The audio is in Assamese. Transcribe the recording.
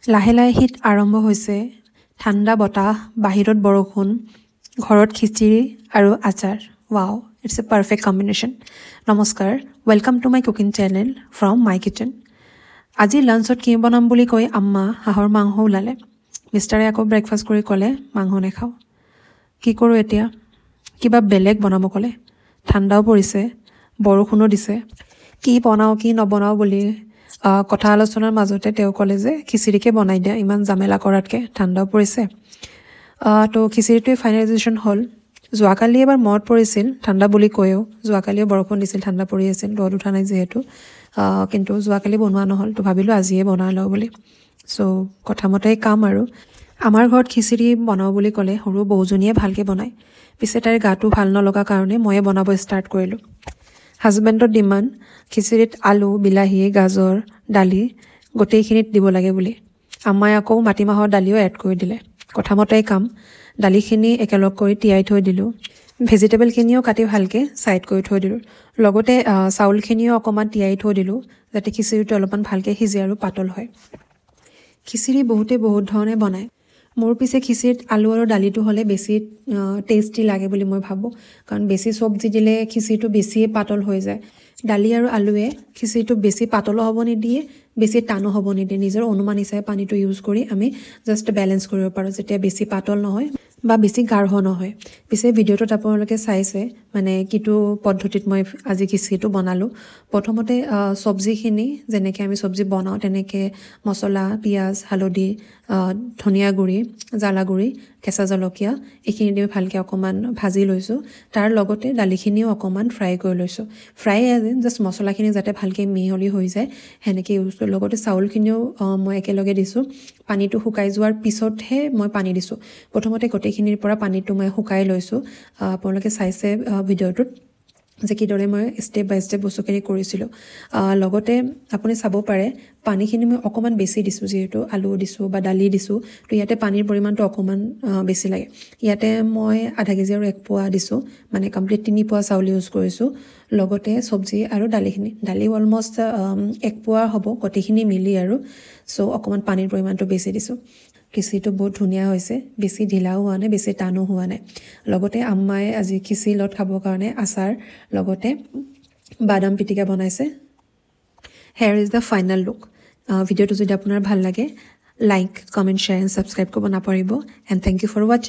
লাহে লাহে শীত আৰম্ভ হৈছে ঠাণ্ডা বতাহ বাহিৰত বৰষুণ ঘৰত খিচিৰি আৰু আচাৰ wow it's a perfect combination নমস্কাৰ welcome to my cooking channel from my kitchen আজি লাঞ্চত কি বনাম বুলি কৈ আম্মা হাঁহৰ মাংস ওলালে মিষ্টাৰে আকৌ ব্ৰেকফাষ্ট কৰি ক'লে মাংস নেখাওঁ কি কৰোঁ এতিয়া কিবা বেলেগ বনাব ক'লে ঠাণ্ডাও পৰিছে বৰষুণো দিছে কি বনাওঁ কি নবনাওঁ বুলি কথা আলোচনাৰ মাজতে তেওঁ ক'লে যে খিচিৰিকে বনাই দিয়া ইমান জামেলা কৰাতকৈ ঠাণ্ডাও পৰিছে তো খিচিৰিটোৱে ফাইনেলাইজেশ্যন হ'ল যোৱাকালি এবাৰ মনত পৰিছিল ঠাণ্ডা বুলি কৈও যোৱাকালিও বৰষুণ দিছিল ঠাণ্ডা পৰি আছিল ৰ'দ উঠা নাই যিহেতু কিন্তু যোৱাকালি বনোৱা নহ'ল তো ভাবিলোঁ আজিয়ে বনাই লওঁ বুলি চ' কথামতে কাম আৰু আমাৰ ঘৰত খিচিৰি বনাওঁ বুলি ক'লে সৰু বৌজনীয়ে ভালকৈ বনায় পিছে তাইৰ গাটো ভাল নলগা কাৰণে ময়ে বনাব ষ্টাৰ্ট কৰিলোঁ হাজবেণ্ডৰ ডিমাণ্ড খিচিৰিত আলু বিলাহী গাজৰ দালি গোটেইখিনিত দিব লাগে বুলি আম্মাই আকৌ মাটিমাহৰ দালিও এড কৰি দিলে কথামতে কাম দালিখিনি একেলগ কৰি তিয়াই থৈ দিলোঁ ভেজিটেবলখিনিও কাটি ভালকৈ ছাইড কৰি থৈ দিলোঁ লগতে চাউলখিনিও অকণমান তিয়াই থৈ দিলোঁ যাতে খিচিৰিটো অলপমান ভালকৈ সিজে আৰু পাতল হয় খিচিৰি বহুত ধৰণে বনায় মোৰ পিছে খিচিৰিত আলু আৰু দালিটো হ'লে বেছি টেষ্টি লাগে বুলি মই ভাবোঁ কাৰণ বেছি চব্জি দিলে খিচিৰিটো বেছিয়ে পাতল হৈ যায় দালি আৰু আলুৱে খিচিৰিটো বেছি পাতলো হ'ব নিদিয়ে বেছি টানো হ'ব নিদিয়ে নিজৰ অনুমান হিচাপে পানীটো ইউজ কৰি আমি জাষ্ট বেলেঞ্চ কৰিব পাৰোঁ যেতিয়া বেছি পাতল নহয় বা বেছি গাঢ় নহয় পিছে ভিডিঅ'টোত আপোনালোকে চাইছে মানে কিটো পদ্ধতিত মই আজি খিচিৰিটো বনালোঁ প্ৰথমতে চব্জিখিনি যেনেকৈ আমি চব্জি বনাওঁ তেনেকৈ মছলা পিঁয়াজ হালধি ধনিয়া গুড়ি জ্বালা গুড়ি কেঁচা জলকীয়া এইখিনি দি ভালকৈ অকণমান ভাজি লৈছোঁ তাৰ লগতে দালিখিনিও অকণমান ফ্ৰাই কৰি লৈছোঁ ফ্ৰাই এজ ইন জাষ্ট মছলাখিনি যাতে ভালকৈ মিহলি হৈ যায় সেনেকৈ ইউজ কৰি লগতে চাউলখিনিও মই একেলগে দিছোঁ পানীটো শুকাই যোৱাৰ পিছতহে মই পানী দিছোঁ প্ৰথমতে গোটেইখিনিৰ পৰা পানীটো মই শুকাই লৈছোঁ আপোনালোকে চাইছে ভিডিঅ'টোত যে কিদৰে মই ষ্টেপ বাই ষ্টেপ বস্তুখিনি কৰিছিলোঁ লগতে আপুনি চাব পাৰে পানীখিনি মই অকণমান বেছি দিছোঁ যিহেতু আলু দিছোঁ বা দালি দিছোঁ তো ইয়াতে পানীৰ পৰিমাণটো অকণমান বেছি লাগে ইয়াতে মই আধা কেজি আৰু 1 পোৱা দিছোঁ মানে কমপ্লিট 3 পোৱা চাউল ইউজ কৰিছোঁ লগতে চব্জি আৰু দালিখিনি দালি অলমষ্ট 1 পোৱা হ'ব গোটেইখিনি মিলি আৰু চ' অকণমান পানীৰ পৰিমাণটো বেছি দিছোঁ খিচিৰিটো বহুত ধুনীয়া হৈছে বেছি ঢিলাও হোৱা নাই বেছি টানো হোৱা নাই লগতে আম্মাই আজি খিচিৰি লগত খাবৰ কাৰণে আচাৰ লগতে বাদাম পিটিকা বনাইছে here is the final look ভিডিঅ'টো যদি আপোনাৰ ভাল লাগে like comment share and subscribe কৰিব নাপাহৰিব এণ্ড থেংক ইউ ফৰ ৱাচিং